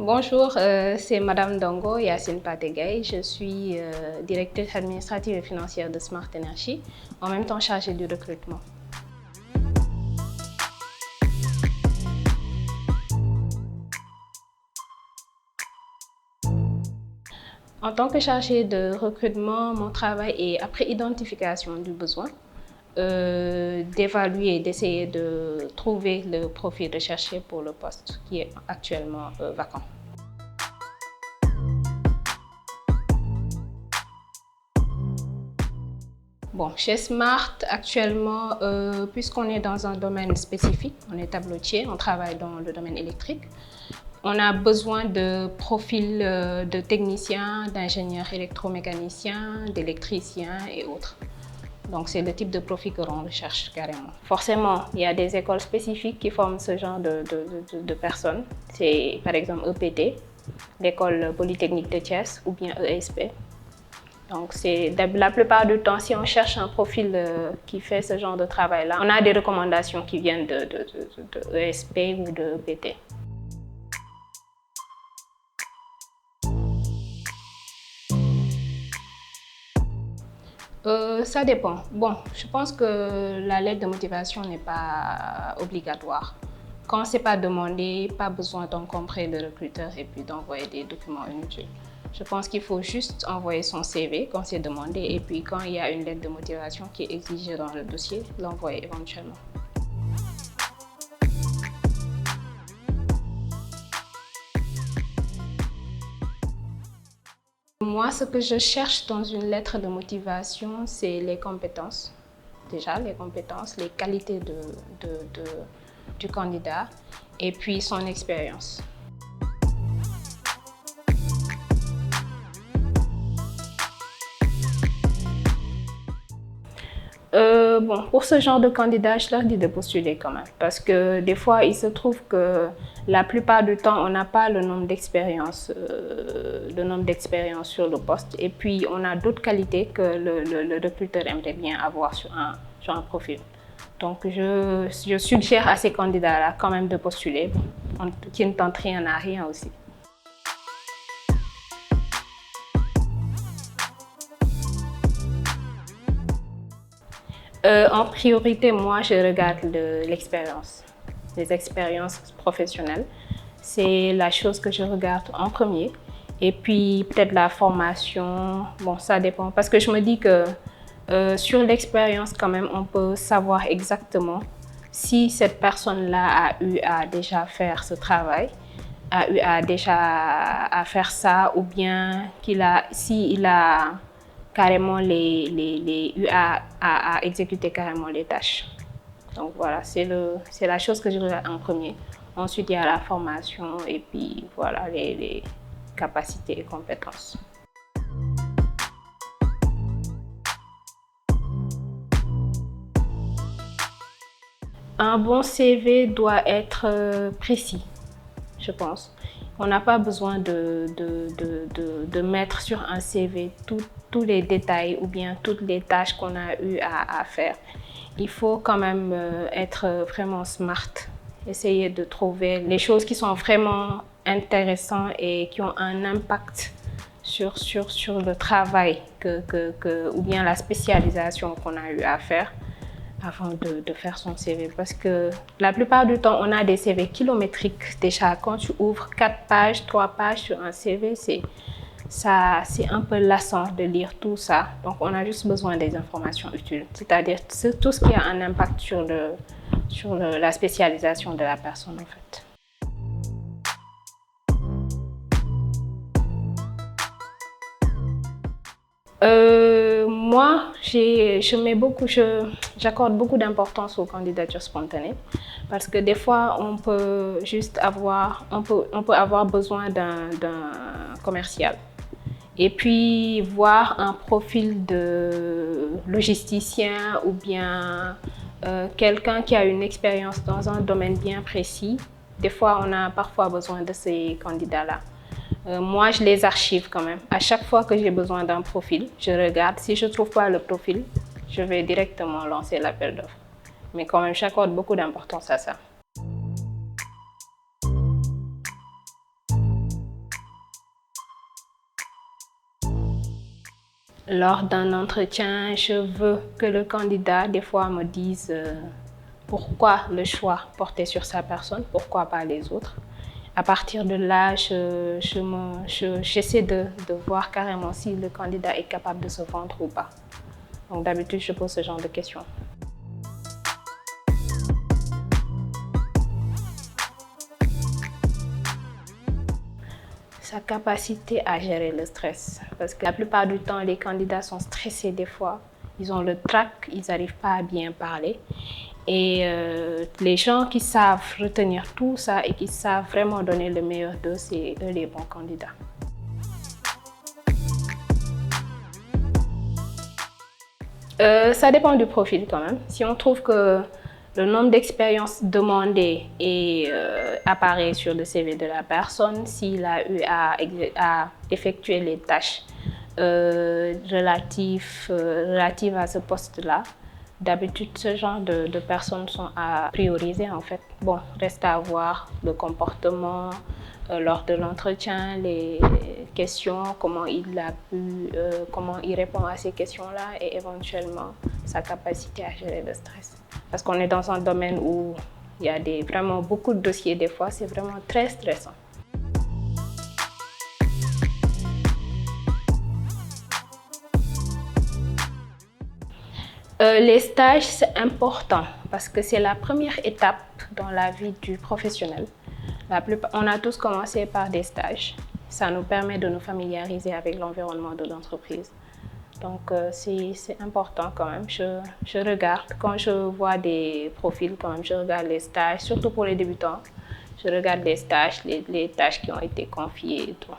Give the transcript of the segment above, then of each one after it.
Bonjour, c'est Madame Dongo Yacine Pategay. Je suis directrice administrative et financière de Smart Energy, en même temps chargée du recrutement. En tant que chargée de recrutement, mon travail est après identification du besoin, d'évaluer, d'essayer de trouver le profil recherché pour le poste qui est actuellement vacant. Bon, chez Smart, actuellement, puisqu'on est dans un domaine spécifique, on est tableautier, on travaille dans le domaine électrique, on a besoin de profils de techniciens, d'ingénieurs électromécaniciens, d'électriciens et autres. Donc, c'est le type de profil que l'on recherche carrément. Forcément, il y a des écoles spécifiques qui forment ce genre de personnes. C'est par exemple EPT, l'école polytechnique de Thiès, ou bien ESP. Donc, la plupart du temps, si on cherche un profil qui fait ce genre de travail-là, on a des recommandations qui viennent de ESP ou de EPT. Ça dépend. Bon, je pense que la lettre de motivation n'est pas obligatoire. Quand ce n'est pas demandé, pas besoin d'encombrer le recruteur et puis d'envoyer des documents inutiles. Je pense qu'il faut juste envoyer son CV quand c'est demandé et puis quand il y a une lettre de motivation qui est exigée dans le dossier, l'envoyer éventuellement. Moi, ce que je cherche dans une lettre de motivation, c'est les compétences. Déjà, les compétences, les qualités du candidat et puis son expérience. Bon, pour ce genre de candidat, je leur dis de postuler quand même. Parce que des fois, il se trouve que la plupart du temps, on n'a pas le nombre d'expériences sur le poste. Et puis, on a d'autres qualités que le recruteur aimerait bien avoir sur un profil. Donc, je suggère à ces candidats-là quand même de postuler, qui ne tentent rien à rien aussi. En priorité, moi, je regarde l'expérience, les expériences professionnelles. C'est la chose que je regarde en premier. Et puis, peut-être la formation, bon, ça dépend. Parce que je me dis que sur l'expérience, quand même, on peut savoir exactement si cette personne-là a eu à déjà faire ce travail, a eu à déjà à faire ça, ou bien s'il a carrément eu à exécuter carrément les tâches. Donc voilà, c'est la chose que je regarde en premier. Ensuite, il y a la formation et puis voilà, les capacités et compétences. Un bon CV doit être précis, je pense. On n'a pas besoin de mettre sur un CV tous les détails ou bien toutes les tâches qu'on a eu à faire. Il faut quand même être vraiment smart, essayer de trouver les choses qui sont vraiment intéressantes et qui ont un impact sur le travail ou bien la spécialisation qu'on a eu à faire avant de faire son CV. Parce que la plupart du temps, on a des CV kilométriques. Déjà, quand tu ouvres 4 pages, 3 pages sur un CV, c'est un peu lassant de lire tout ça. Donc, on a juste besoin des informations utiles. C'est-à-dire tout ce qui a un impact sur la spécialisation de la personne, en fait. Moi, j'accorde beaucoup d'importance aux candidatures spontanées parce que des fois, on peut avoir besoin d'un commercial et puis voir un profil de logisticien ou bien quelqu'un qui a une expérience dans un domaine bien précis. Des fois, on a parfois besoin de ces candidats-là. Moi, je les archive quand même. À chaque fois que j'ai besoin d'un profil, je regarde. Si je ne trouve pas le profil, je vais directement lancer l'appel d'offres. Mais quand même, j'accorde beaucoup d'importance à ça. Lors d'un entretien, je veux que le candidat, des fois, me dise pourquoi le choix porté sur sa personne, pourquoi pas les autres. À partir de là, j'essaie de voir carrément si le candidat est capable de se vendre ou pas. Donc d'habitude, je pose ce genre de questions. Sa capacité à gérer le stress. Parce que la plupart du temps, les candidats sont stressés des fois. Ils ont le trac, ils n'arrivent pas à bien parler. Et les gens qui savent retenir tout ça et qui savent vraiment donner le meilleur d'eux, c'est eux les bons candidats. Ça dépend du profil quand même. Si on trouve que le nombre d'expériences demandées apparaît sur le CV de la personne, s'il a eu à effectuer les tâches relatives à ce poste-là, d'habitude, ce genre de personnes sont à prioriser en fait. Bon, reste à voir le comportement lors de l'entretien, les questions, comment il répond à ces questions-là et éventuellement sa capacité à gérer le stress. Parce qu'on est dans un domaine où il y a vraiment beaucoup de dossiers des fois, c'est vraiment très stressant. Les stages, c'est important parce que c'est la première étape dans la vie du professionnel. On a tous commencé par des stages. Ça nous permet de nous familiariser avec l'environnement de l'entreprise. Donc, c'est important quand même. Je regarde, quand je vois des profils, quand même, je regarde les stages, surtout pour les débutants. Je regarde les stages, les tâches qui ont été confiées et tout.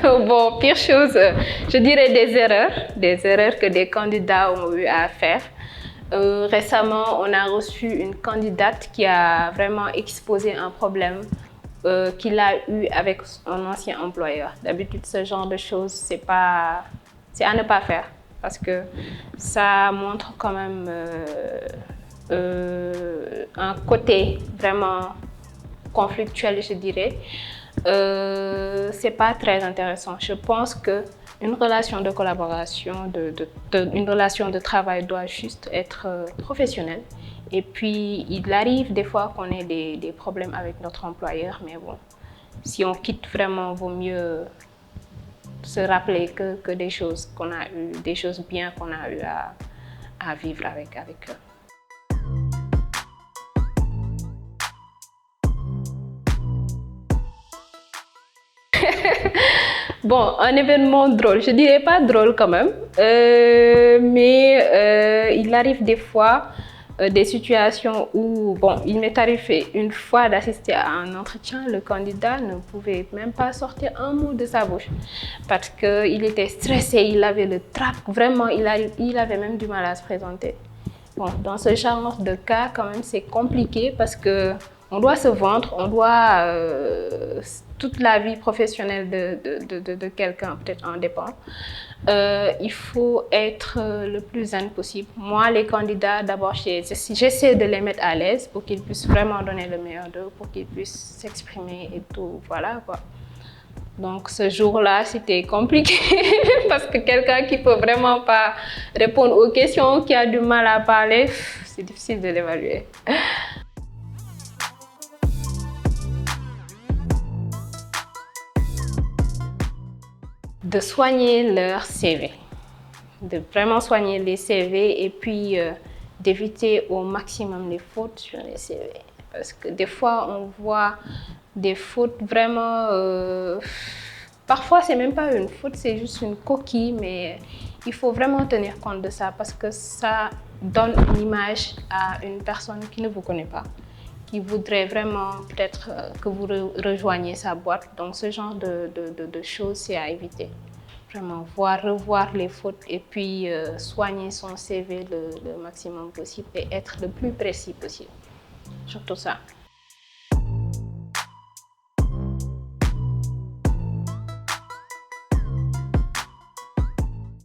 Bon, pire chose, je dirais des erreurs que des candidats ont eu à faire. Récemment, on a reçu une candidate qui a vraiment exposé un problème qu'il a eu avec un ancien employeur. D'habitude, ce genre de choses, c'est à ne pas faire parce que ça montre quand même un côté vraiment conflictuel, je dirais. C'est pas très intéressant. Je pense que une relation de collaboration, une relation de travail doit juste être professionnelle. Et puis, il arrive des fois qu'on ait des problèmes avec notre employeur, mais bon, si on quitte vraiment, vaut mieux se rappeler que des choses qu'on a eues, des choses bien qu'on a eu à vivre avec eux. Bon, un événement drôle, je dirais pas drôle quand même, mais il arrive des fois des situations où, bon, il m'est arrivé une fois d'assister à un entretien, le candidat ne pouvait même pas sortir un mot de sa bouche parce qu'il était stressé, il avait le trac, vraiment, il avait même du mal à se présenter. Bon, dans ce genre de cas, quand même, c'est compliqué parce que on doit se vendre, on doit toute la vie professionnelle de quelqu'un, peut-être en dépend. Il faut être le plus zen possible. Moi, les candidats, d'abord, j'essaie de les mettre à l'aise pour qu'ils puissent vraiment donner le meilleur d'eux, pour qu'ils puissent s'exprimer et tout, voilà quoi. Donc ce jour-là, c'était compliqué parce que quelqu'un qui peut vraiment pas répondre aux questions, qui a du mal à parler, c'est difficile de l'évaluer. De soigner leur CV, de vraiment soigner les CV et puis d'éviter au maximum les fautes sur les CV. Parce que des fois, on voit des fautes vraiment... parfois, c'est même pas une faute, c'est juste une coquille, mais il faut vraiment tenir compte de ça parce que ça donne une image à une personne qui ne vous connaît pas, qui voudrait vraiment peut-être que vous rejoigniez sa boîte. Donc, ce genre de choses, c'est à éviter. Vraiment, revoir les fautes et puis soigner son CV le maximum possible et être le plus précis possible. Surtout ça.